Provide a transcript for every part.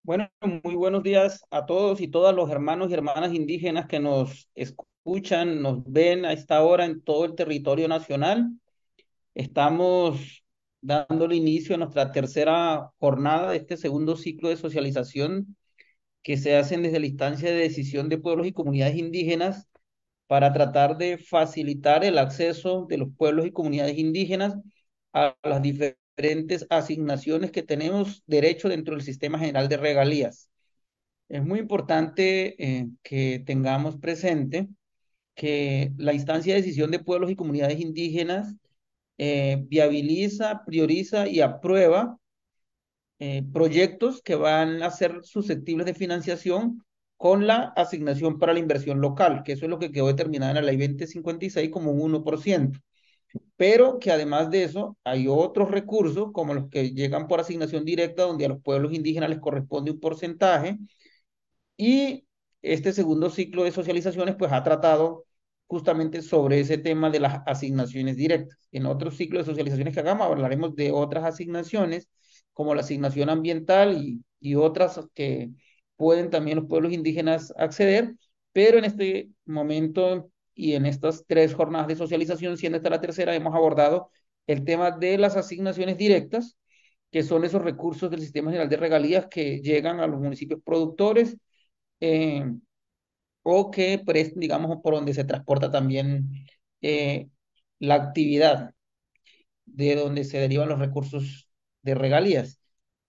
Bueno, muy buenos días a todos y todas los hermanos y hermanas indígenas que nos escuchan, nos ven a esta hora en todo el territorio nacional. Estamos dándole inicio a nuestra tercera jornada de este segundo ciclo de socialización que se hacen desde la instancia de decisión de pueblos y comunidades indígenas para tratar de facilitar el acceso de los pueblos y comunidades indígenas a las diferentes asignaciones que tenemos derecho dentro del sistema general de regalías. Es muy importante que tengamos presente que la instancia de decisión de pueblos y comunidades indígenas viabiliza, prioriza y aprueba proyectos que van a ser susceptibles de financiación con la asignación para la inversión local, que eso es lo que quedó determinado en la ley 2056 como un 1%, pero que además de eso hay otros recursos como los que llegan por asignación directa, donde a los pueblos indígenas les corresponde un porcentaje y este segundo ciclo de socializaciones pues ha tratado justamente sobre ese tema de las asignaciones directas. En otro ciclo de socializaciones que hagamos hablaremos de otras asignaciones como la asignación ambiental y otras que pueden también los pueblos indígenas acceder, pero en este momento y en estas tres jornadas de socialización, siendo esta la tercera, hemos abordado el tema de las asignaciones directas, que son esos recursos del Sistema General de Regalías que llegan a los municipios productores eh, o que presten, digamos, por donde se transporta también eh, la actividad de donde se derivan los recursos de regalías.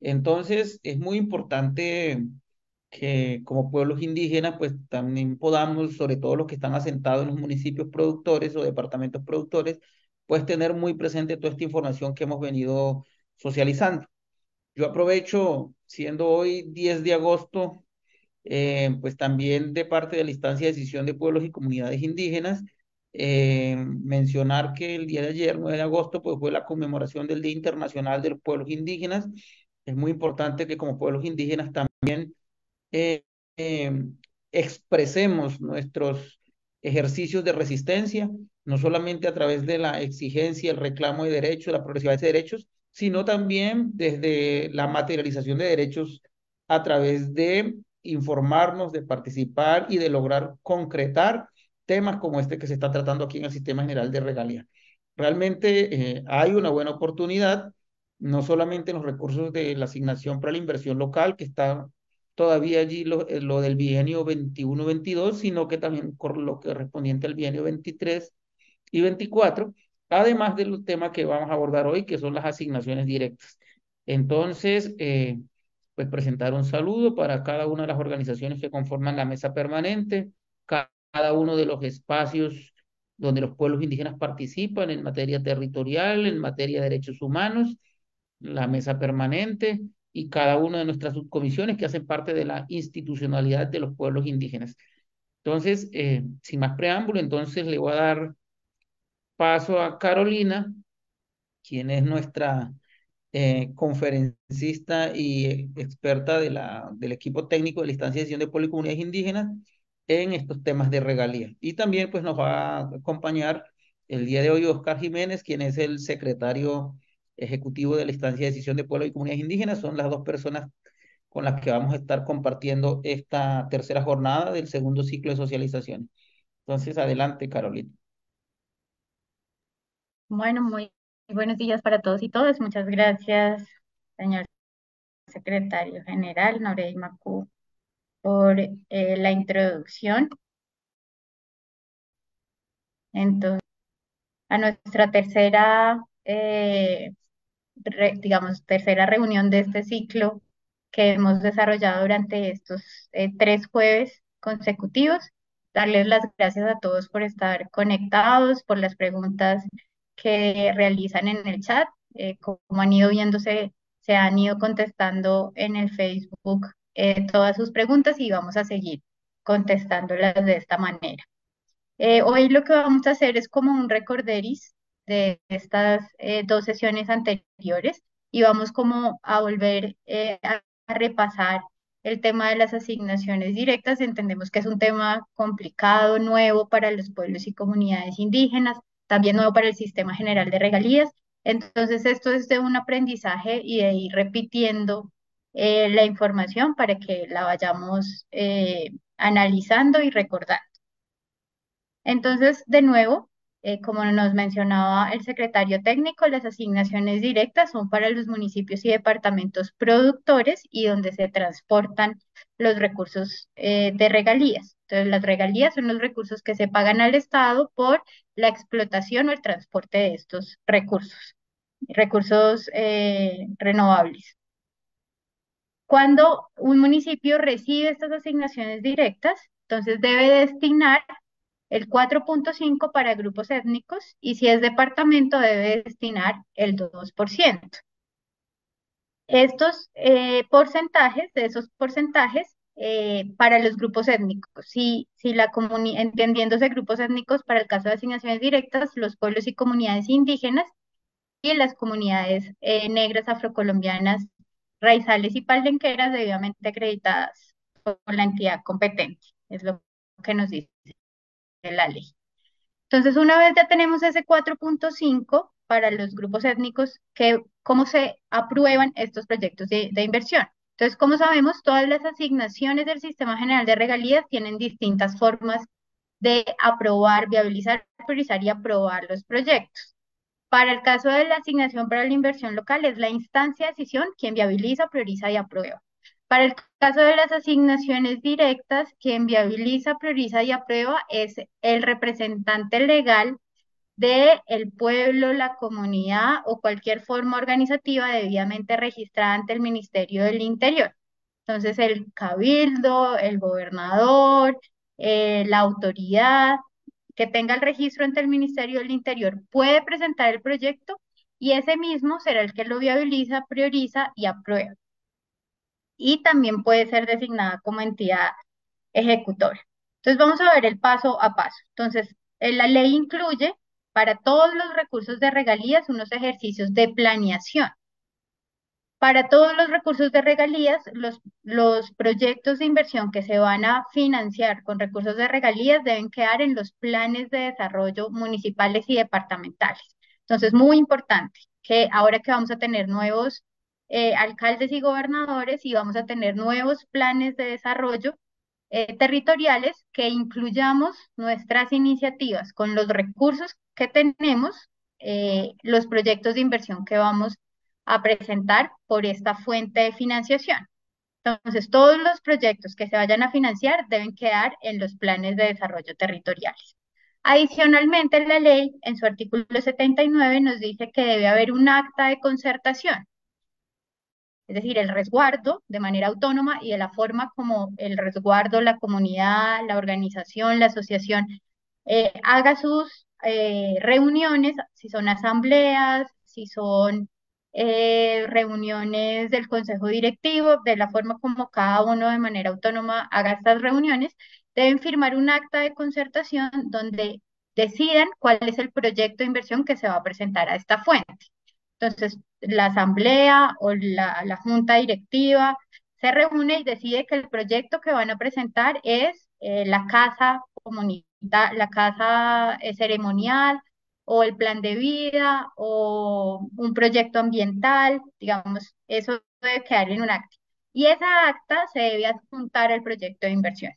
Entonces, es muy importante que como pueblos indígenas, pues también podamos, sobre todo los que están asentados en los municipios productores o departamentos productores, pues tener muy presente toda esta información que hemos venido socializando. Yo aprovecho, siendo hoy 10 de agosto, pues también de parte de la instancia de decisión de pueblos y comunidades indígenas, mencionar que el día de ayer, 9 de agosto, pues fue la conmemoración del Día Internacional de los Pueblos Indígenas. Es muy importante que como pueblos indígenas también eh, eh, expresemos nuestros ejercicios de resistencia, no solamente a través de la exigencia, el reclamo de derechos, la progresividad de derechos, sino también desde la materialización de derechos a través de informarnos, de participar y de lograr concretar temas como este que se está tratando aquí en el Sistema General de Regalía. Realmente hay una buena oportunidad, no solamente en los recursos de la asignación para la inversión local, que está todavía allí lo del bienio 21-22, sino que también con lo que correspondiente al bienio 23 y 24, además del tema que vamos a abordar hoy, que son las asignaciones directas. Entonces, pues presentar un saludo para cada una de las organizaciones que conforman la mesa permanente, cada uno de los espacios donde los pueblos indígenas participan en materia territorial, en materia de derechos humanos, la mesa permanente y cada una de nuestras subcomisiones que hacen parte de la institucionalidad de los pueblos indígenas. Entonces, sin más preámbulo, entonces le voy a dar paso a Carolina, quien es nuestra conferencista y experta del equipo técnico de la instancia de decisión de pueblos y comunidades indígenas en estos temas de regalías. Y también pues nos va a acompañar el día de hoy Oscar Jiménez, quien es el secretario ejecutivo de la instancia de decisión de pueblos y comunidades indígenas. Son las dos personas con las que vamos a estar compartiendo esta tercera jornada del segundo ciclo de socialización. Entonces, adelante, Carolina. Bueno, muy buenos días para todos y todas. Muchas gracias, señor secretario general Norey Macu, por la introducción. Entonces, a nuestra tercera, digamos, tercera reunión de este ciclo que hemos desarrollado durante estos 3 jueves consecutivos. Darles las gracias a todos por estar conectados, por las preguntas que realizan en el chat, como han ido viéndose, se han ido contestando en el Facebook todas sus preguntas y vamos a seguir contestándolas de esta manera. Hoy lo que vamos a hacer es como un recorderis de estas 2 sesiones anteriores y vamos como a volver a repasar el tema de las asignaciones directas. Entendemos que es un tema complicado, nuevo para los pueblos y comunidades indígenas, también nuevo para el sistema general de regalías. Entonces, esto es de un aprendizaje y de ir repitiendo la información para que la vayamos analizando y recordando. Entonces, de nuevo, como nos mencionaba el secretario técnico, las asignaciones directas son para los municipios y departamentos productores y donde se transportan los recursos de regalías. Entonces, las regalías son los recursos que se pagan al Estado por la explotación o el transporte de estos recursos renovables. Cuando un municipio recibe estas asignaciones directas, entonces debe destinar el 4,5 para grupos étnicos y si es departamento debe destinar el 2%. Estos porcentajes, de esos porcentajes, para los grupos étnicos, si la entendiéndose grupos étnicos para el caso de asignaciones directas, los pueblos y comunidades indígenas y las comunidades negras, afrocolombianas, raizales y palenqueras debidamente acreditadas por la entidad competente. Es lo que nos dice la ley. Entonces, una vez ya tenemos ese 4,5 para los grupos étnicos, ¿cómo se aprueban estos proyectos de inversión? Entonces, como sabemos, todas las asignaciones del Sistema General de Regalías tienen distintas formas de aprobar, viabilizar, priorizar y aprobar los proyectos. Para el caso de la asignación para la inversión local, es la instancia de decisión quien viabiliza, prioriza y aprueba. Para el caso de las asignaciones directas, quien viabiliza, prioriza y aprueba es el representante legal del pueblo, la comunidad o cualquier forma organizativa debidamente registrada ante el Ministerio del Interior. Entonces, el cabildo, el gobernador, la autoridad que tenga el registro ante el Ministerio del Interior puede presentar el proyecto y ese mismo será el que lo viabiliza, prioriza y aprueba. Y también puede ser designada como entidad ejecutora. Entonces vamos a ver el paso a paso. Entonces, la ley incluye para todos los recursos de regalías unos ejercicios de planeación. Para todos los recursos de regalías, los proyectos de inversión que se van a financiar con recursos de regalías deben quedar en los planes de desarrollo municipales y departamentales. Entonces, muy importante que ahora que vamos a tener nuevos alcaldes y gobernadores y vamos a tener nuevos planes de desarrollo territoriales, que incluyamos nuestras iniciativas con los recursos que tenemos, los proyectos de inversión que vamos a presentar por esta fuente de financiación. Entonces, todos los proyectos que se vayan a financiar deben quedar en los planes de desarrollo territoriales. Adicionalmente, la ley, en su artículo 79, nos dice que debe haber un acta de concertación, es decir, el resguardo de manera autónoma y de la forma como el resguardo, la comunidad, la organización, la asociación haga sus reuniones, si son asambleas, si son reuniones del consejo directivo, de la forma como cada uno de manera autónoma haga estas reuniones, deben firmar un acta de concertación donde decidan cuál es el proyecto de inversión que se va a presentar a esta fuente. Entonces, la asamblea o la junta directiva se reúne y decide que el proyecto que van a presentar es la casa comunitaria, la casa ceremonial o el plan de vida o un proyecto ambiental, digamos, eso debe quedar en un acta. Y esa acta se debe adjuntar al proyecto de inversión.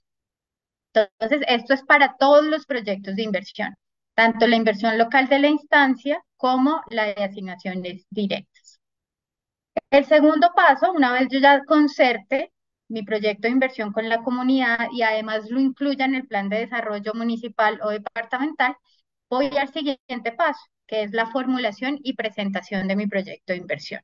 Entonces, esto es para todos los proyectos de inversión, tanto la inversión local de la instancia como la de asignaciones directas. El segundo paso, una vez yo ya concerte mi proyecto de inversión con la comunidad y además lo incluya en el plan de desarrollo municipal o departamental, voy al siguiente paso, que es la formulación y presentación de mi proyecto de inversión.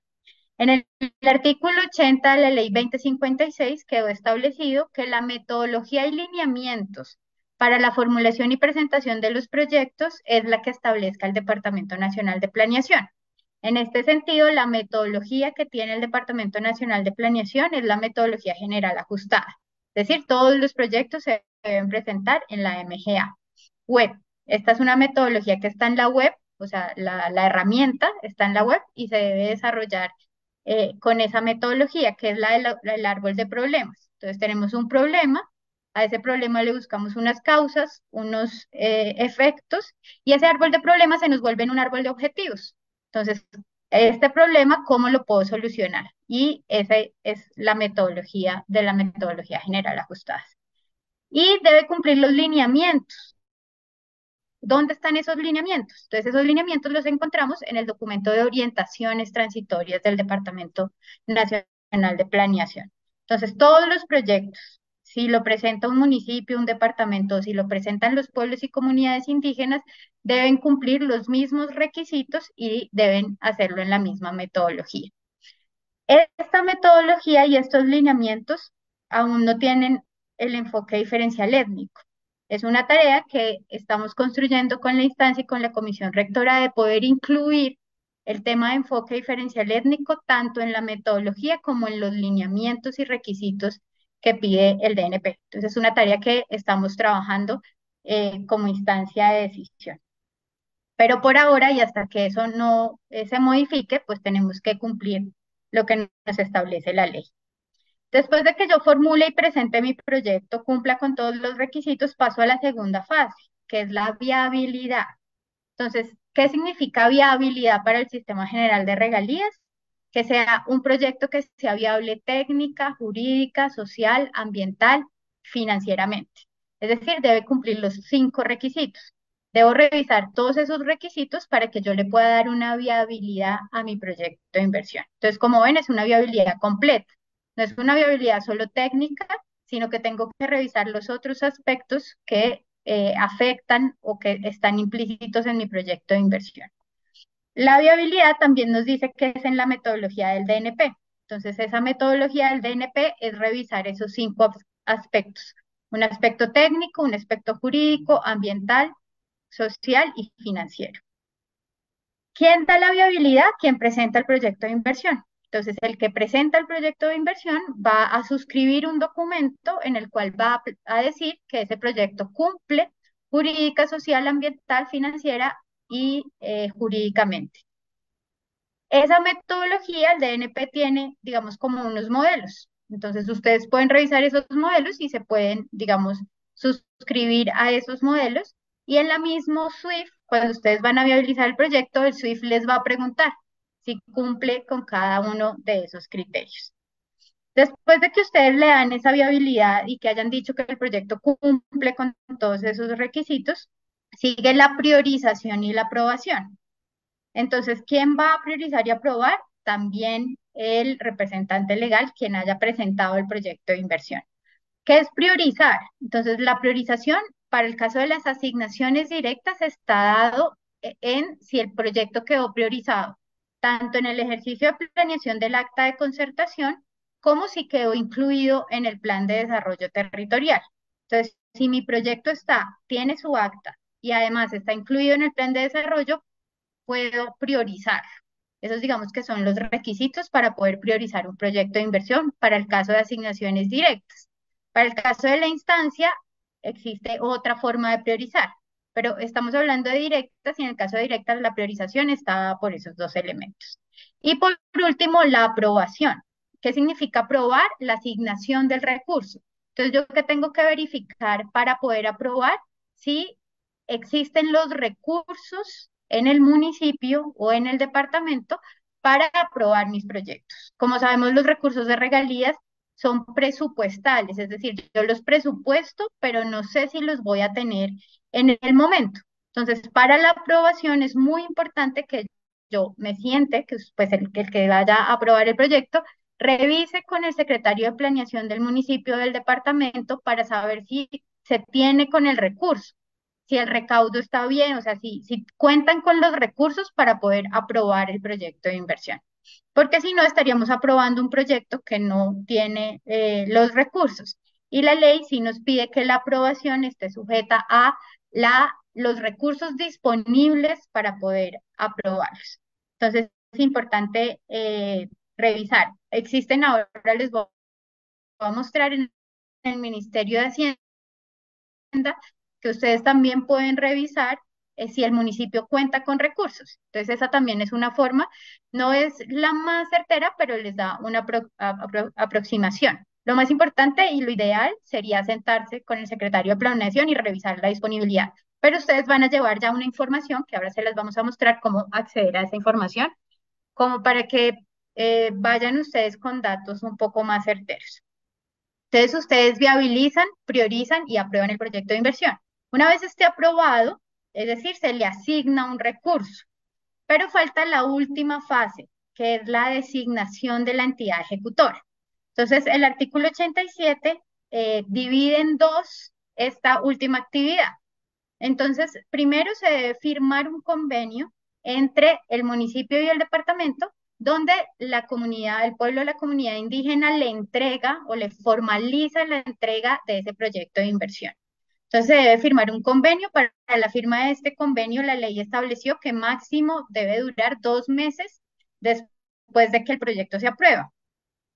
En el artículo 80 de la Ley 2056 quedó establecido que la metodología y lineamientos para la formulación y presentación de los proyectos es la que establezca el Departamento Nacional de Planeación. En este sentido, la metodología que tiene el Departamento Nacional de Planeación es la metodología general ajustada. Es decir, todos los proyectos se deben presentar en la MGA web. Esta es una metodología que está en la web, o sea, la herramienta está en la web y se debe desarrollar con esa metodología, que es la del árbol de problemas. Entonces tenemos un problema, a ese problema le buscamos unas causas, unos efectos, y ese árbol de problemas se nos vuelve en un árbol de objetivos. Entonces, este problema, ¿cómo lo puedo solucionar? y esa es la metodología de la metodología general ajustada. Y debe cumplir los lineamientos. ¿Dónde están esos lineamientos? Entonces, esos lineamientos los encontramos en el documento de orientaciones transitorias del Departamento Nacional de Planeación. Entonces, todos los proyectos, si lo presenta un municipio, un departamento, si lo presentan los pueblos y comunidades indígenas, deben cumplir los mismos requisitos y deben hacerlo en la misma metodología. Esta metodología y estos lineamientos aún no tienen el enfoque diferencial étnico. Es una tarea que estamos construyendo con la instancia y con la comisión rectora de poder incluir el tema de enfoque diferencial étnico tanto en la metodología como en los lineamientos y requisitos que pide el DNP. Entonces, es una tarea que estamos trabajando como instancia de decisión. Pero por ahora y hasta que eso no se modifique, pues tenemos que cumplir lo que nos establece la ley. Después de que yo formule y presente mi proyecto, cumpla con todos los requisitos, paso a la segunda fase, que es la viabilidad. Entonces, ¿qué significa viabilidad para el Sistema General de Regalías? Que sea un proyecto que sea viable técnica, jurídica, social, ambiental, financieramente. Es decir, debe cumplir los 5 requisitos. Debo revisar todos esos requisitos para que yo le pueda dar una viabilidad a mi proyecto de inversión. Entonces, como ven, es una viabilidad completa. No es una viabilidad solo técnica, sino que tengo que revisar los otros aspectos que afectan o que están implícitos en mi proyecto de inversión. La viabilidad también nos dice que es en la metodología del DNP. Entonces, esa metodología del DNP es revisar esos 5 aspectos. Un aspecto técnico, un aspecto jurídico, ambiental, social y financiero. ¿Quién da la viabilidad? Quien presenta el proyecto de inversión. Entonces, el que presenta el proyecto de inversión va a suscribir un documento en el cual va a decir que ese proyecto cumple jurídica, social, ambiental, financiera y jurídicamente. Esa metodología, el DNP tiene, digamos, como unos modelos. Entonces, ustedes pueden revisar esos modelos y se pueden, digamos, suscribir a esos modelos. Y en la misma SWIFT, cuando ustedes van a viabilizar el proyecto, el SWIFT les va a preguntar si cumple con cada uno de esos criterios. Después de que ustedes le dan esa viabilidad y que hayan dicho que el proyecto cumple con todos esos requisitos, sigue la priorización y la aprobación. Entonces, ¿quién va a priorizar y aprobar? También el representante legal, quien haya presentado el proyecto de inversión. ¿Qué es priorizar? Entonces, la priorización para el caso de las asignaciones directas está dado en si el proyecto quedó priorizado, tanto en el ejercicio de planeación del acta de concertación, como si quedó incluido en el plan de desarrollo territorial. Entonces, si mi proyecto tiene su acta y además está incluido en el plan de desarrollo, puedo priorizar. Esos digamos que son los requisitos para poder priorizar un proyecto de inversión para el caso de asignaciones directas. Para el caso de la instancia, existe otra forma de priorizar, pero estamos hablando de directas y en el caso de directas la priorización está por esos 2 elementos. Y por último, la aprobación. ¿Qué significa aprobar? La asignación del recurso. Entonces, ¿yo qué tengo que verificar para poder aprobar? Si existen los recursos en el municipio o en el departamento para aprobar mis proyectos. Como sabemos, los recursos de regalías son presupuestales, es decir, yo los presupuesto, pero no sé si los voy a tener en el momento. Entonces, para la aprobación es muy importante que yo me siente, que pues el que vaya a aprobar el proyecto, revise con el secretario de planeación del municipio o del departamento para saber si se tiene con el recurso, si el recaudo está bien, o sea, si cuentan con los recursos para poder aprobar el proyecto de inversión. Porque si no, estaríamos aprobando un proyecto que no tiene los recursos. Y la ley sí nos pide que la aprobación esté sujeta a los recursos disponibles para poder aprobarlos. Entonces, es importante revisar. Existen ahora, les voy a mostrar en el Ministerio de Hacienda, que ustedes también pueden revisar si el municipio cuenta con recursos. Entonces, esa también es una forma, no es la más certera, pero les da una aproximación. Lo más importante y lo ideal sería sentarse con el secretario de Planeación y revisar la disponibilidad. Pero ustedes van a llevar ya una información que ahora se les vamos a mostrar cómo acceder a esa información, como para que vayan ustedes con datos un poco más certeros. Entonces, ustedes viabilizan, priorizan y aprueban el proyecto de inversión. Una vez esté aprobado, es decir, se le asigna un recurso, pero falta la última fase, que es la designación de la entidad ejecutora. Entonces, el artículo 87 divide en dos esta última actividad. Entonces, primero se debe firmar un convenio entre el municipio y el departamento, donde la comunidad, el pueblo de la comunidad indígena le entrega o le formaliza la entrega de ese proyecto de inversión. Entonces, se debe firmar un convenio. Para la firma de este convenio, la ley estableció que máximo debe durar 2 meses después de que el proyecto se aprueba.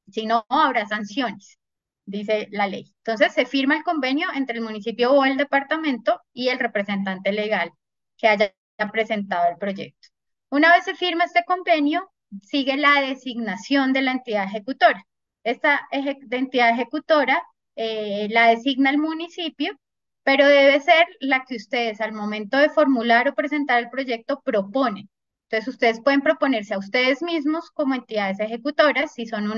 Si no, habrá sanciones, dice la ley. Entonces, se firma el convenio entre el municipio o el departamento y el representante legal que haya presentado el proyecto. Una vez se firma este convenio, sigue la designación de la entidad ejecutora. Esta entidad ejecutora la designa el municipio, pero debe ser la que ustedes al momento de formular o presentar el proyecto proponen. Entonces, ustedes pueden proponerse a ustedes mismos como entidades ejecutoras, si son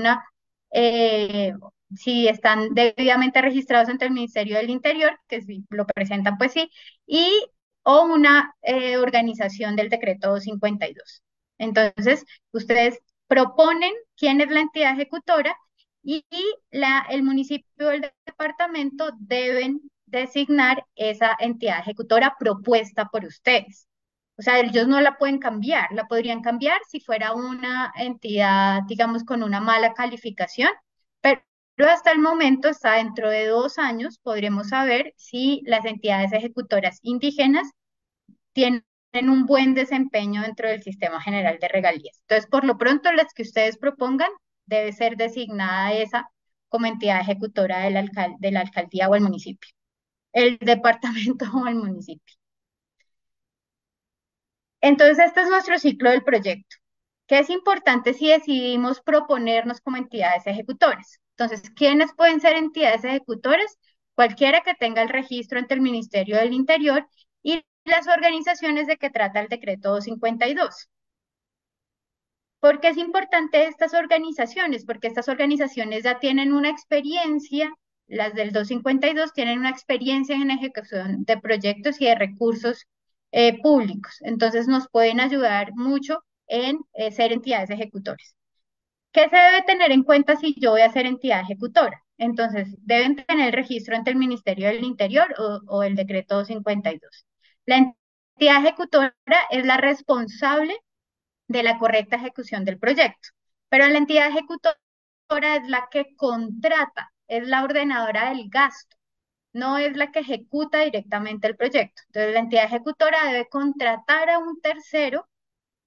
eh, si están debidamente registrados ante el Ministerio del Interior, que si lo presentan, pues sí, y o una organización del decreto 252. Entonces, ustedes proponen quién es la entidad ejecutora y el municipio o el departamento deben designar esa entidad ejecutora propuesta por ustedes. O sea, ellos no la pueden cambiar, la podrían cambiar si fuera una entidad, digamos, con una mala calificación, pero hasta el momento, hasta dentro de 2 años, podremos saber si las entidades ejecutoras indígenas tienen un buen desempeño dentro del sistema general de regalías. Entonces, por lo pronto, las que ustedes propongan, debe ser designada esa como entidad ejecutora de la alcaldía o el municipio, el departamento o el municipio. Entonces, este es nuestro ciclo del proyecto, que es importante si decidimos proponernos como entidades ejecutoras. Entonces, ¿quiénes pueden ser entidades ejecutoras? Cualquiera que tenga el registro ante el Ministerio del Interior y las organizaciones de que trata el decreto 252. ¿Por qué es importante estas organizaciones? Porque estas organizaciones ya tienen una experiencia, las del 252 tienen una experiencia en ejecución de proyectos y de recursos públicos. Entonces nos pueden ayudar mucho en ser entidades ejecutoras. ¿Qué se debe tener en cuenta si yo voy a ser entidad ejecutora? Entonces, deben tener el registro ante el Ministerio del Interior o el decreto 252. La entidad ejecutora es la responsable de la correcta ejecución del proyecto. Pero la entidad ejecutora es la que contrata, es la ordenadora del gasto, no es la que ejecuta directamente el proyecto. Entonces, la entidad ejecutora debe contratar a un tercero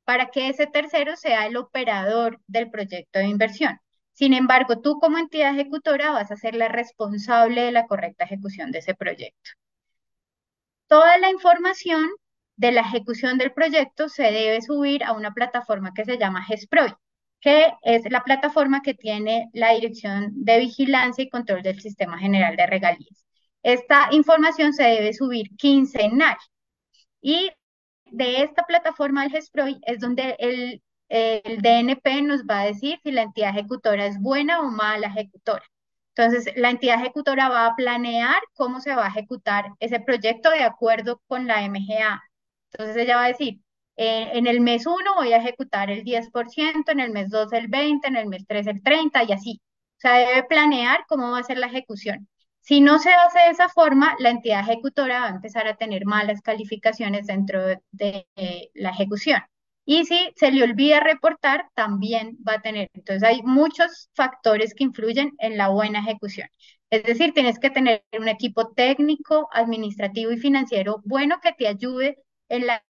para que ese tercero sea el operador del proyecto de inversión. Sin embargo, tú como entidad ejecutora vas a ser la responsable de la correcta ejecución de ese proyecto. Toda la información de la ejecución del proyecto se debe subir a una plataforma que se llama GESPROI, que es la plataforma que tiene la Dirección de Vigilancia y Control del Sistema General de Regalías. Esta información se debe subir quincenal y de esta plataforma del GESPROI es donde el DNP nos va a decir si la entidad ejecutora es buena o mala ejecutora. Entonces, la entidad ejecutora va a planear cómo se va a ejecutar ese proyecto de acuerdo con la MGA. Entonces, ella va a decir, en el mes 1 voy a ejecutar el 10%, en el mes 2 el 20%, en el mes 3 el 30% y así. O sea, debe planear cómo va a ser la ejecución. Si no se hace de esa forma, la entidad ejecutora va a empezar a tener malas calificaciones dentro de la ejecución. Y si se le olvida reportar, también va a tener. Entonces hay muchos factores que influyen en la buena ejecución. Es decir, tienes que tener un equipo técnico, administrativo y financiero bueno que te ayude en la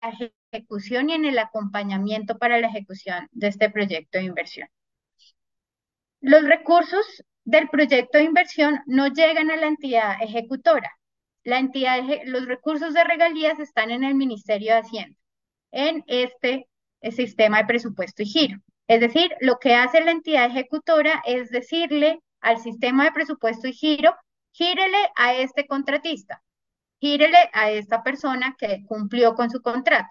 ejecución y en el acompañamiento para la ejecución de este proyecto de inversión. Los recursos del proyecto de inversión no llegan a la entidad ejecutora. Los recursos de regalías están en el Ministerio de Hacienda, en este sistema de presupuesto y giro. Es decir, lo que hace la entidad ejecutora es decirle al sistema de presupuesto y giro, gírele a este contratista, gírele a esta persona que cumplió con su contrato.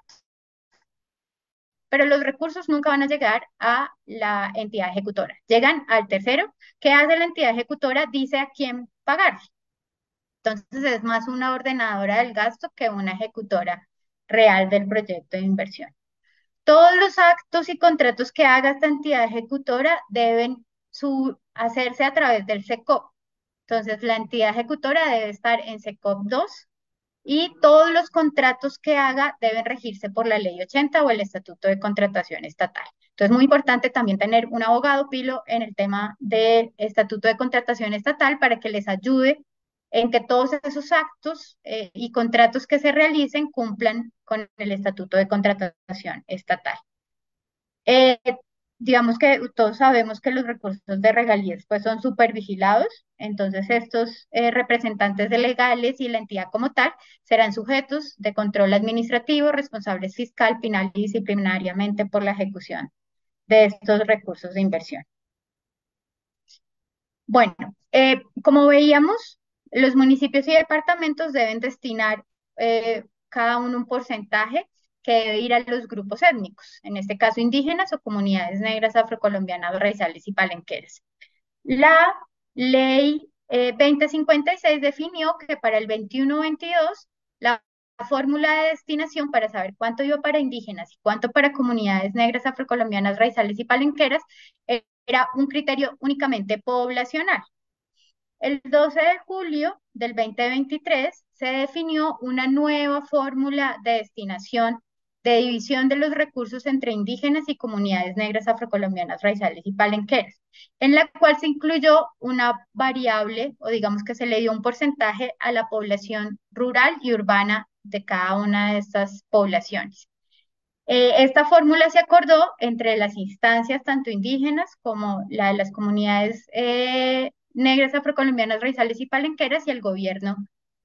pero los recursos nunca van a llegar a la entidad ejecutora, llegan al tercero. ¿Qué hace la entidad ejecutora? Dice a quién pagar. Entonces es más una ordenadora del gasto que una ejecutora real del proyecto de inversión. Todos los actos y contratos que haga esta entidad ejecutora deben hacerse a través del SECOP. Entonces, la entidad ejecutora debe estar en SECOP 2 y todos los contratos que haga deben regirse por la Ley 80 o el Estatuto de Contratación Estatal. Entonces, muy importante también tener un abogado pilo en el tema del Estatuto de Contratación Estatal para que les ayude en que todos esos actos y contratos que se realicen cumplan con el Estatuto de Contratación Estatal. Eh, digamos que todos sabemos que los recursos de regalías pues son súper vigilados, entonces estos representantes de legales y la entidad como tal serán sujetos de control administrativo, responsables fiscal, penal y disciplinariamente por la ejecución de estos recursos de inversión. Bueno, como veíamos, los municipios y departamentos deben destinar cada uno un porcentaje que debe ir a los grupos étnicos, en este caso indígenas o comunidades negras, afrocolombianas, raizales y palenqueras. La ley 2056 definió que para el 21-22 la fórmula de destinación para saber cuánto iba para indígenas y cuánto para comunidades negras, afrocolombianas, raizales y palenqueras era un criterio únicamente poblacional. El 12 de julio del 2023 se definió una nueva fórmula de destinación de división de los recursos entre indígenas y comunidades negras, afrocolombianas, raizales y palenqueras, en la cual se incluyó una variable, o digamos que se le dio un porcentaje a la población rural y urbana de cada una de estas poblaciones. Esta fórmula se acordó entre las instancias tanto indígenas como la de las comunidades negras, afrocolombianas, raizales y palenqueras y el gobierno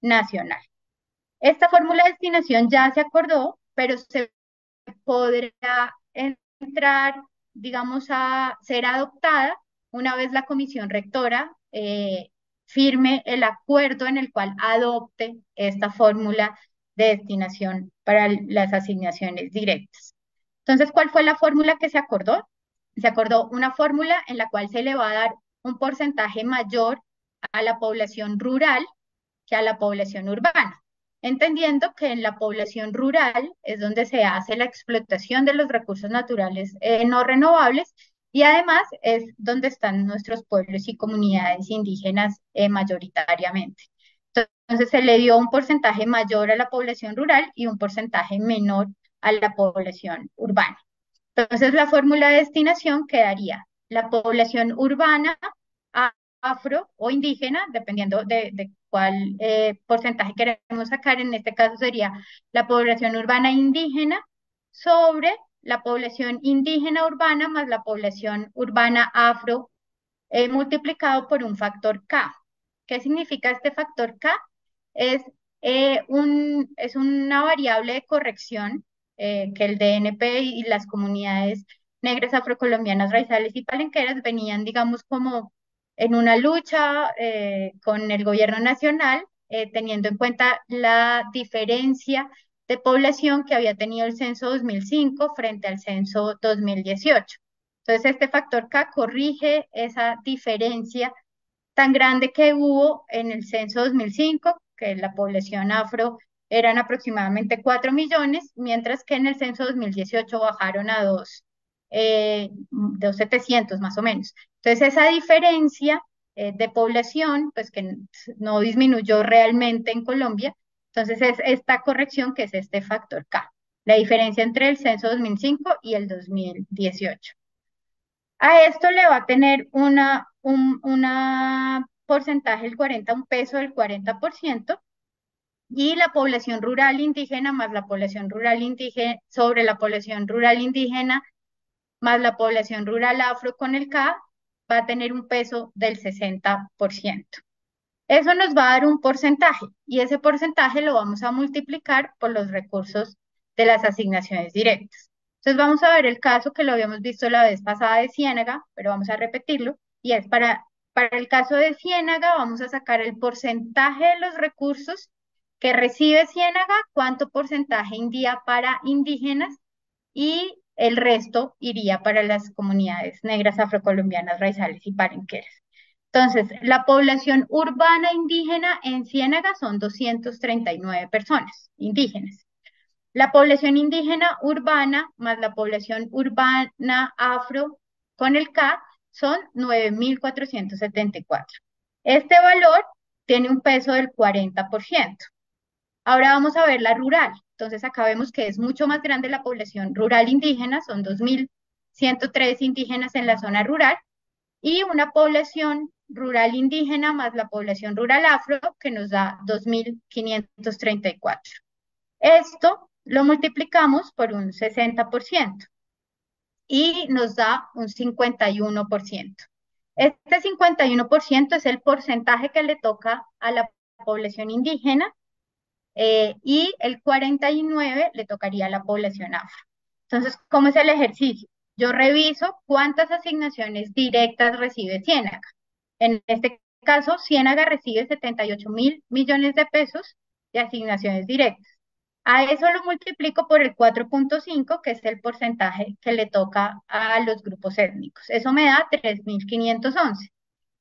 nacional. Esta fórmula de destinación ya se acordó, pero se podrá entrar, digamos, a ser adoptada una vez la comisión rectora firme el acuerdo en el cual adopte esta fórmula de destinación para las asignaciones directas. Entonces, ¿cuál fue la fórmula que se acordó? Se acordó una fórmula en la cual se le va a dar un porcentaje mayor a la población rural que a la población urbana, entendiendo que en la población rural es donde se hace la explotación de los recursos naturales no renovables y además es donde están nuestros pueblos y comunidades indígenas mayoritariamente. Entonces se le dio un porcentaje mayor a la población rural y un porcentaje menor a la población urbana. Entonces la fórmula de destinación quedaría la población urbana, afro o indígena, dependiendo de cuál porcentaje queremos sacar, en este caso sería la población urbana indígena sobre la población indígena urbana más la población urbana afro multiplicado por un factor K. ¿Qué significa este factor K? Es, es una variable de corrección que el DNP y las comunidades negras, afrocolombianas, raizales y palenqueras venían, digamos, como en una lucha con el gobierno nacional, teniendo en cuenta la diferencia de población que había tenido el censo 2005 frente al censo 2018. Entonces, este factor K corrige esa diferencia tan grande que hubo en el censo 2005, que la población afro eran aproximadamente 4 millones, mientras que en el censo 2018 bajaron a 2.700 más o menos. Entonces, esa diferencia de población, pues que no disminuyó realmente en Colombia, entonces es esta corrección que es este factor K, la diferencia entre el censo 2005 y el 2018. A esto le va a tener una porcentaje, el 40, un peso del 40%, y la población rural indígena más la población rural indígena, sobre la población rural indígena más la población rural afro con el K, va a tener un peso del 60%. Eso nos va a dar un porcentaje, y ese porcentaje lo vamos a multiplicar por los recursos de las asignaciones directas. Entonces vamos a ver el caso que lo habíamos visto la vez pasada de Ciénaga, pero vamos a repetirlo, y es para el caso de Ciénaga vamos a sacar el porcentaje de los recursos que recibe Ciénaga, cuánto porcentaje envía para indígenas y el resto iría para las comunidades negras, afrocolombianas, raizales y palenqueras. Entonces, la población urbana indígena en Ciénaga son 239 personas indígenas. La población indígena urbana más la población urbana afro con el K son 9.474. Este valor tiene un peso del 40%. Ahora vamos a ver la rural. Entonces acá vemos que es mucho más grande la población rural indígena, son 2.103 indígenas en la zona rural y una población rural indígena más la población rural afro que nos da 2.534. Esto lo multiplicamos por un 60% y nos da un 51%. Este 51% es el porcentaje que le toca a la población indígena y el 49% le tocaría a la población afro. Entonces, ¿cómo es el ejercicio? Yo reviso cuántas asignaciones directas recibe Ciénaga. En este caso, Ciénaga recibe 78.000 millones de pesos de asignaciones directas. A eso lo multiplico por el 4,5, que es el porcentaje que le toca a los grupos étnicos. Eso me da 3.511.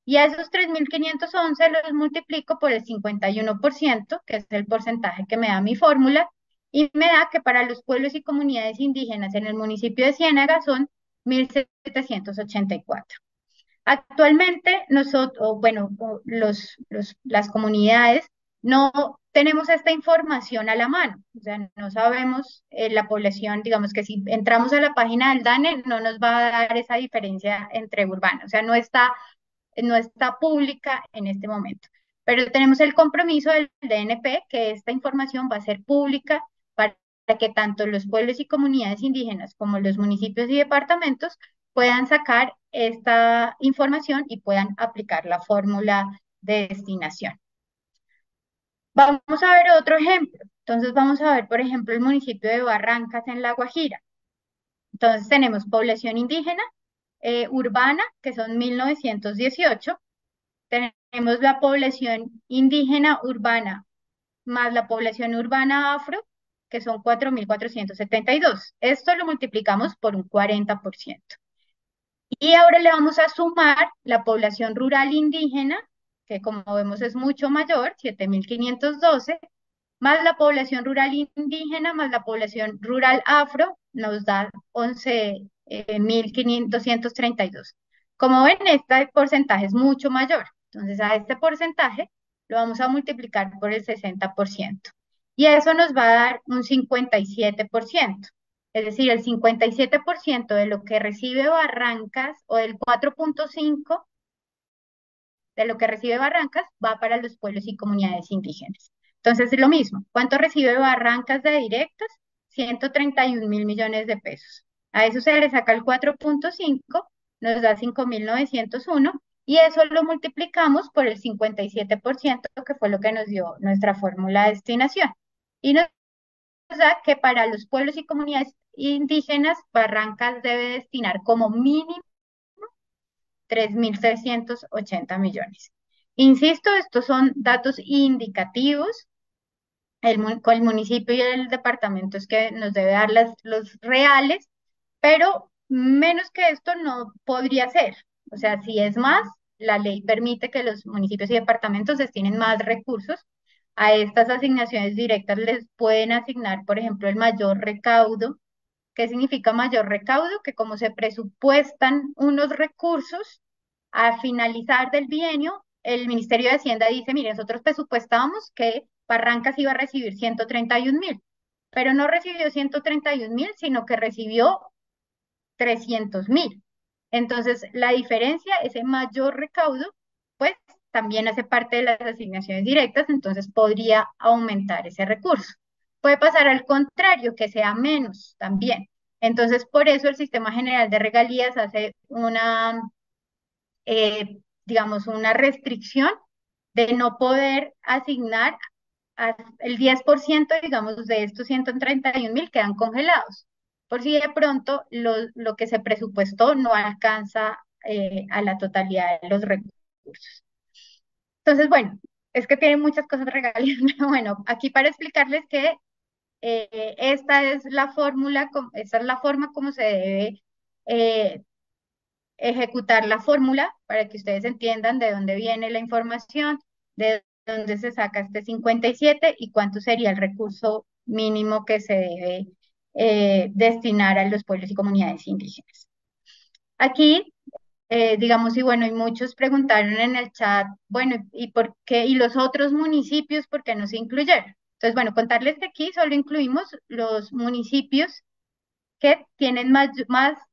Y a esos 3.511 los multiplico por el 51%, que es el porcentaje que me da mi fórmula, y me da que para los pueblos y comunidades indígenas en el municipio de Ciénaga son 1.784. Actualmente nosotros, bueno, las comunidades no tenemos esta información a la mano, o sea, no sabemos la población, digamos que si entramos a la página del DANE no nos va a dar esa diferencia entre urbanos, o sea, no está pública en este momento. Pero tenemos el compromiso del DNP que esta información va a ser pública para que tanto los pueblos y comunidades indígenas como los municipios y departamentos puedan sacar esta información y puedan aplicar la fórmula de destinación. Vamos a ver otro ejemplo. Entonces vamos a ver, por ejemplo, el municipio de Barrancas en La Guajira. Entonces tenemos población indígena, urbana, que son 1.918. Tenemos la población indígena urbana más la población urbana afro, que son 4.472. Esto lo multiplicamos por un 40%. Y ahora le vamos a sumar la población rural indígena, que como vemos es mucho mayor, 7.512, más la población rural indígena, más la población rural afro, nos da 11.232. Como ven, este porcentaje es mucho mayor. Entonces, a este porcentaje lo vamos a multiplicar por el 60%. Y eso nos va a dar un 57%. Es decir, el 57% de lo que recibe Barrancas o del 4,5 de lo que recibe Barrancas va para los pueblos y comunidades indígenas. Entonces es lo mismo. ¿Cuánto recibe Barrancas de directas? 131.000 millones de pesos. A eso se le saca el 4,5, nos da 5.901 y eso lo multiplicamos por el 57%, que fue lo que nos dio nuestra fórmula de destinación. Y nos da que para los pueblos y comunidades indígenas, Barrancas debe destinar como mínimo 3.680 millones. Insisto, estos son datos indicativos. Con el municipio y el departamento es que nos debe dar los reales, pero menos que esto no podría ser. O sea, si es más, la ley permite que los municipios y departamentos destinen más recursos. A estas asignaciones directas les pueden asignar, por ejemplo, el mayor recaudo. ¿Qué significa mayor recaudo? Que como se presupuestan unos recursos, a finalizar del bienio, el Ministerio de Hacienda dice, mire, nosotros presupuestábamos que Barrancas iba a recibir 131.000, pero no recibió 131.000, sino que recibió 300.000. Entonces, la diferencia, ese mayor recaudo, pues también hace parte de las asignaciones directas, entonces podría aumentar ese recurso. Puede pasar al contrario, que sea menos también. Entonces, por eso el Sistema General de Regalías hace digamos, una restricción de no poder asignar el 10%, digamos, de estos 131.000 quedan congelados, por si de pronto lo que se presupuestó no alcanza a la totalidad de los recursos. Entonces, bueno, es que tienen muchas cosas regalías, pero bueno, aquí para explicarles que esta es la fórmula, esta es la forma como se debe eh, ejecutar la fórmula para que ustedes entiendan de dónde viene la información, de dónde se saca este 57 y cuánto sería el recurso mínimo que se debe destinar a los pueblos y comunidades indígenas. Aquí, digamos, y bueno, y muchos preguntaron en el chat, bueno, ¿y por qué? ¿Y los otros municipios por qué no se incluyeron? Entonces, bueno, contarles que aquí solo incluimos los municipios que tienen más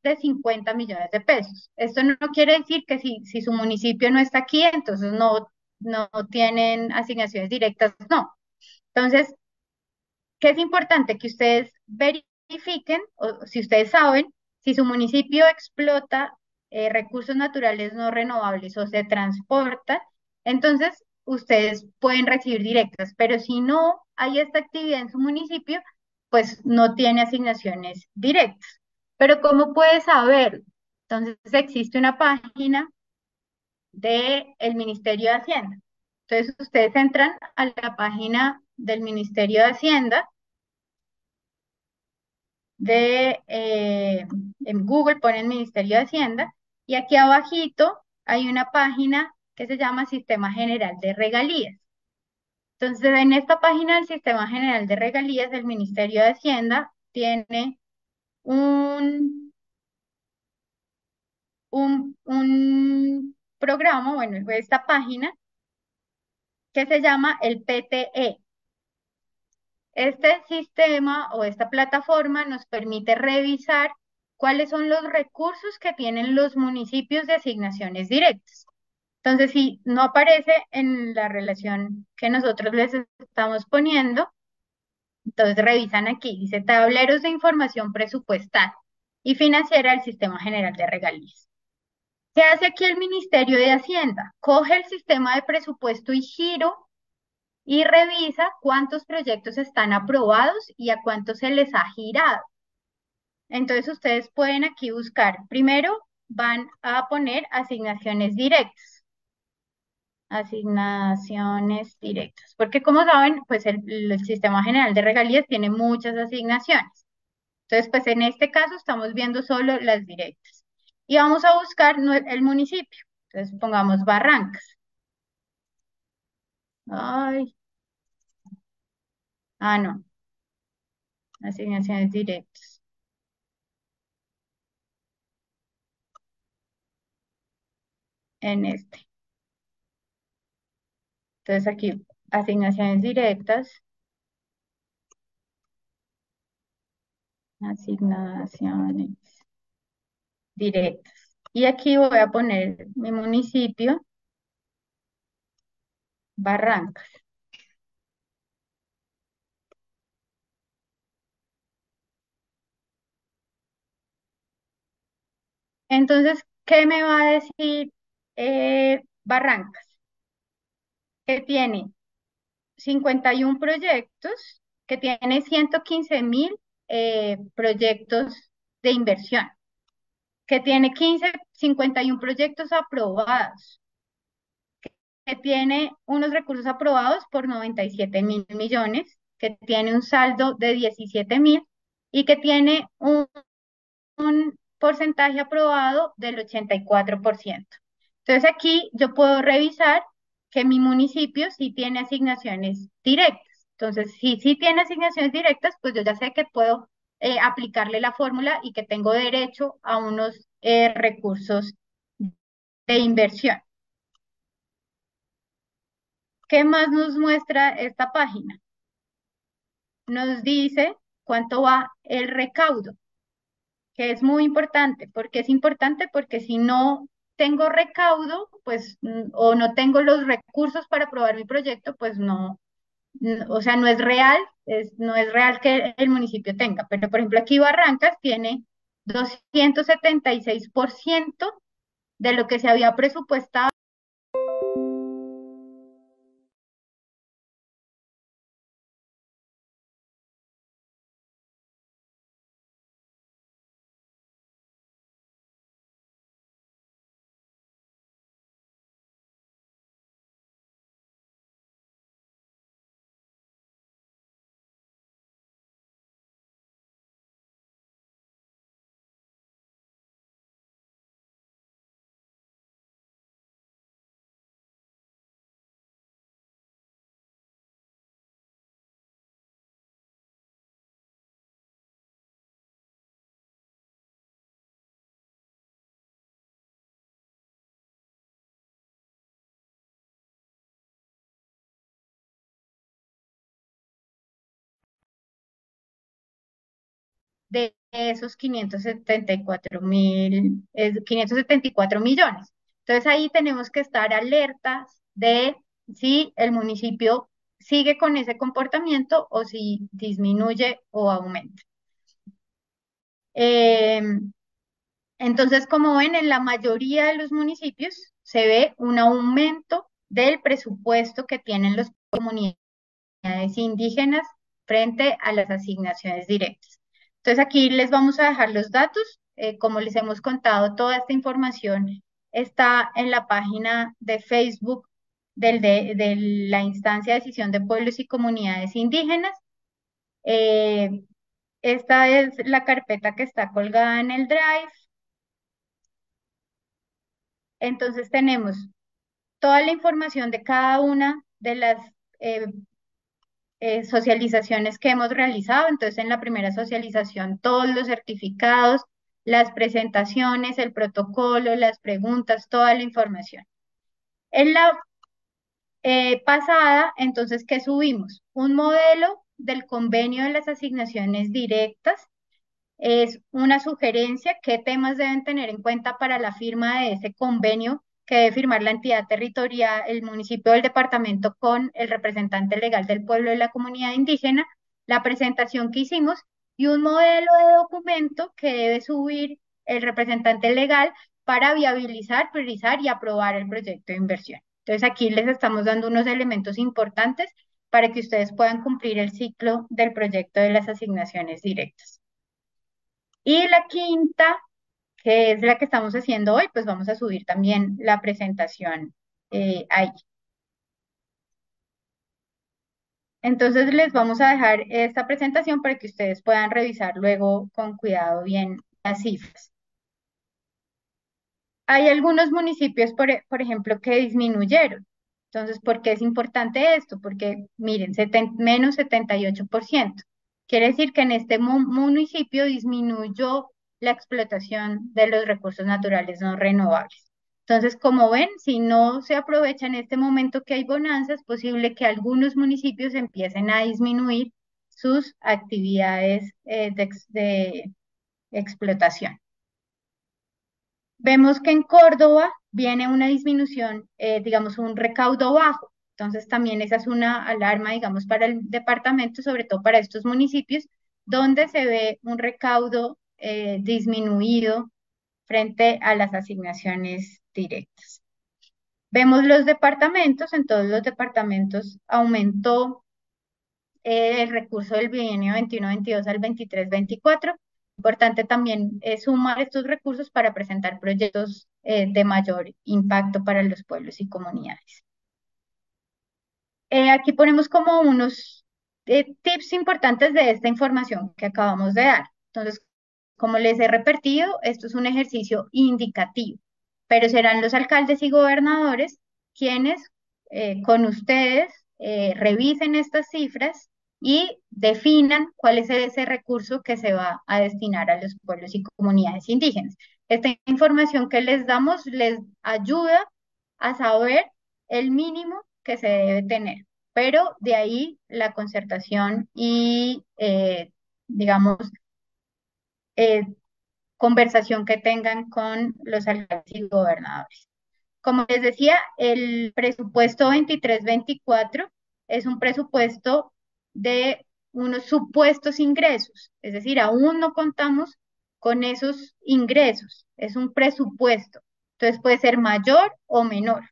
de 50 millones de pesos. Esto no quiere decir que si su municipio no está aquí, entonces no tienen asignaciones directas, no. Entonces, ¿qué es importante? Que ustedes verifiquen, o si ustedes saben, si su municipio explota recursos naturales no renovables o se transporta, entonces ustedes pueden recibir directas, pero si no hay esta actividad en su municipio, pues no tiene asignaciones directas. Pero ¿cómo puede saber? Entonces existe una página del Ministerio de Hacienda. Entonces ustedes entran a la página del Ministerio de Hacienda en Google, ponen Ministerio de Hacienda y aquí abajito hay una página que se llama Sistema General de Regalías. Entonces, en esta página del Sistema General de Regalías del Ministerio de Hacienda tiene un, un programa, bueno, esta página que se llama el PTE. Este sistema o esta plataforma nos permite revisar cuáles son los recursos que tienen los municipios de asignaciones directas. Entonces, si no aparece en la relación que nosotros les estamos poniendo, entonces revisan aquí, dice tableros de información presupuestal y financiera del Sistema General de Regalías. ¿Qué hace aquí el Ministerio de Hacienda? Coge el sistema de presupuesto y giro y revisa cuántos proyectos están aprobados y a cuántos se les ha girado. Entonces ustedes pueden aquí buscar, primero van a poner asignaciones directas. Asignaciones directas. Porque como saben, pues el Sistema General de Regalías tiene muchas asignaciones. Entonces, pues en este caso estamos viendo solo las directas. Y vamos a buscar el municipio. Entonces pongamos Barrancas. Ay, no, asignaciones directas. En este. Entonces aquí, asignaciones directas. Asignaciones directas. Y aquí voy a poner mi municipio, Barrancas. Entonces, ¿qué me va a decir Barrancas? Que tiene 51 proyectos, que tiene 115.000 proyectos de inversión, que tiene 51 proyectos aprobados, que tiene unos recursos aprobados por 97.000 millones, que tiene un saldo de 17.000 y que tiene un porcentaje aprobado del 84%. Entonces aquí yo puedo revisar que mi municipio sí tiene asignaciones directas. Entonces, si sí tiene asignaciones directas, pues yo ya sé que puedo aplicarle la fórmula y que tengo derecho a unos recursos de inversión. ¿Qué más nos muestra esta página? Nos dice cuánto va el recaudo, que es muy importante. ¿Por qué es importante? Porque si no tengo recaudo, pues, o no tengo los recursos para aprobar mi proyecto, pues no, o sea, no es real, no es real que el municipio tenga. Pero, por ejemplo, aquí Barrancas tiene 276% de lo que se había presupuestado. de esos 574 millones. Entonces ahí tenemos que estar alertas de si el municipio sigue con ese comportamiento o si disminuye o aumenta. Eh, entonces, como ven, en la mayoría de los municipios se ve un aumento del presupuesto que tienen las comunidades indígenas frente a las asignaciones directas. Entonces, aquí les vamos a dejar los datos. Como les hemos contado, toda esta información está en la página de Facebook de la instancia de decisión de pueblos y comunidades indígenas. Eh, Esta es la carpeta que está colgada en el Drive. Entonces tenemos toda la información de cada una de las eh, socializaciones que hemos realizado. Entonces en la primera socialización todos los certificados, las presentaciones, el protocolo, las preguntas, toda la información. En la pasada, entonces, ¿qué subimos? Un modelo del convenio de las asignaciones directas. Es una sugerencia, qué temas deben tener en cuenta para la firma de ese convenio que debe firmar la entidad territorial, el municipio del departamento con el representante legal del pueblo y la comunidad indígena, la presentación que hicimos y un modelo de documento que debe subir el representante legal para viabilizar, priorizar y aprobar el proyecto de inversión. Entonces aquí les estamos dando unos elementos importantes para que ustedes puedan cumplir el ciclo del proyecto de las asignaciones directas. Y la quinta, que es la que estamos haciendo hoy, pues vamos a subir también la presentación ahí. Entonces les vamos a dejar esta presentación para que ustedes puedan revisar luego con cuidado bien las cifras. Hay algunos municipios, por ejemplo, que disminuyeron. Entonces, ¿por qué es importante esto? Porque, miren, menos 78%. Quiere decir que en este municipio disminuyó la explotación de los recursos naturales no renovables. Entonces, como ven, si no se aprovecha en este momento que hay bonanza, es posible que algunos municipios empiecen a disminuir sus actividades de explotación. Vemos que en Córdoba viene una disminución, digamos, un recaudo bajo. Entonces, también esa es una alarma, digamos, para el departamento, sobre todo para estos municipios, donde se ve un recaudo disminuido frente a las asignaciones directas. Vemos los departamentos, en todos los departamentos aumentó el recurso del bienio 21-22 al 23-24. Importante también sumar estos recursos para presentar proyectos de mayor impacto para los pueblos y comunidades. Aquí ponemos como unos tips importantes de esta información que acabamos de dar. Entonces, como les he repetido, esto es un ejercicio indicativo, pero serán los alcaldes y gobernadores quienes con ustedes revisen estas cifras y definan cuál es ese recurso que se va a destinar a los pueblos y comunidades indígenas. Esta información que les damos les ayuda a saber el mínimo que se debe tener, pero de ahí la concertación y, digamos, eh, conversación que tengan con los alcaldes y gobernadores. Como les decía, el presupuesto 23-24 es un presupuesto de unos supuestos ingresos, es decir, aún no contamos con esos ingresos, es un presupuesto. Entonces puede ser mayor o menor.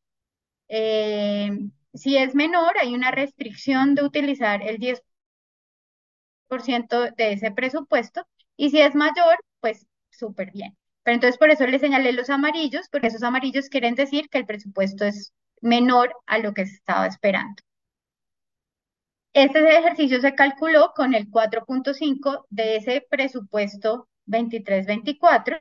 Eh, si es menor, hay una restricción de utilizar el 10% de ese presupuesto y si es mayor, pues súper bien. Pero entonces por eso le señalé los amarillos, porque esos amarillos quieren decir que el presupuesto es menor a lo que se estaba esperando. Este ejercicio se calculó con el 4.5 de ese presupuesto 23-24,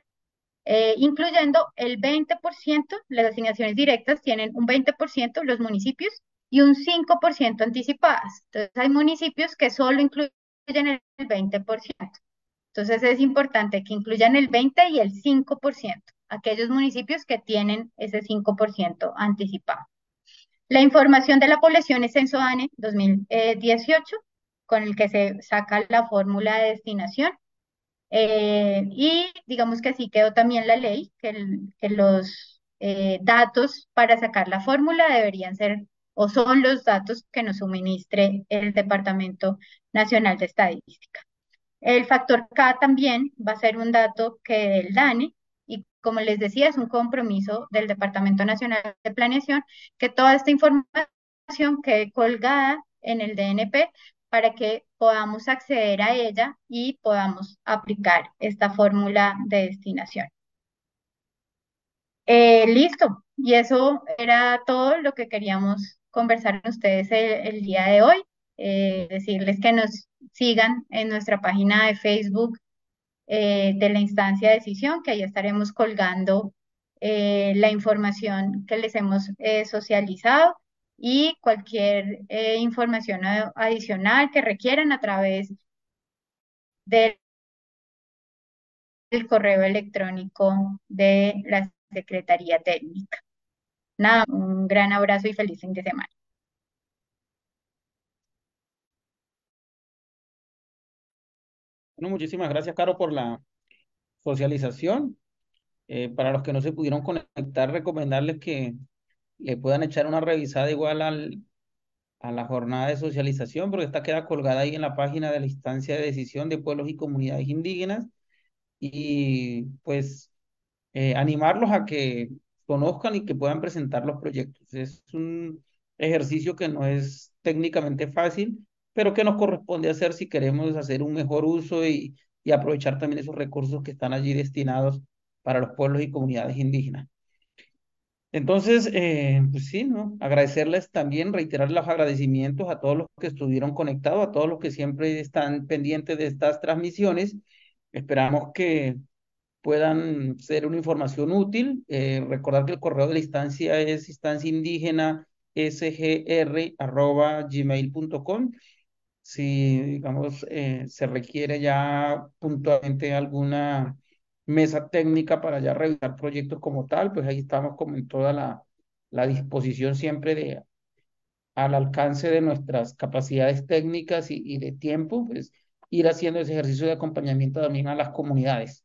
incluyendo el 20%, las asignaciones directas tienen un 20% los municipios y un 5% anticipadas. Entonces hay municipios que solo incluyen el 20%. Entonces es importante que incluyan el 20 y el 5%, aquellos municipios que tienen ese 5% anticipado. La información de la población es Censo DANE 2018, con el que se saca la fórmula de destinación. Y digamos que así quedó también la ley, que los datos para sacar la fórmula deberían ser o son los datos que nos suministre el Departamento Nacional de Estadística. El factor K también va a ser un dato que del DANE y como les decía, es un compromiso del Departamento Nacional de Planeación que toda esta información quede colgada en el DNP para que podamos acceder a ella y podamos aplicar esta fórmula de destinación. Listo, y eso era todo lo que queríamos conversar con ustedes el día de hoy. Decirles que nos sigan en nuestra página de Facebook de la instancia de decisión, que ahí estaremos colgando la información que les hemos socializado y cualquier información adicional que requieran a través del correo electrónico de la Secretaría Técnica. Nada, un gran abrazo y feliz fin de semana. Bueno, muchísimas gracias, Caro, por la socialización. Para los que no se pudieron conectar, recomendarles que le puedan echar una revisada igual a la jornada de socialización, porque esta queda colgada ahí en la página de la instancia de decisión de pueblos y comunidades indígenas. Y pues animarlos a que conozcan y que puedan presentar los proyectos. Es un ejercicio que no es técnicamente fácil, pero que nos corresponde hacer si queremos hacer un mejor uso y aprovechar también esos recursos que están allí destinados para los pueblos y comunidades indígenas. Entonces, pues sí, ¿no? Agradecerles también, reiterar los agradecimientos a todos los que estuvieron conectados, a todos los que siempre están pendientes de estas transmisiones. Esperamos que puedan ser una información útil. Recordar que el correo de la instancia es instanciaindígenasgr@gmail.com. Si, digamos, se requiere ya puntualmente alguna mesa técnica para ya revisar proyectos como tal, pues ahí estamos como en toda la disposición siempre al alcance de nuestras capacidades técnicas y de tiempo, pues ir haciendo ese ejercicio de acompañamiento también a las comunidades.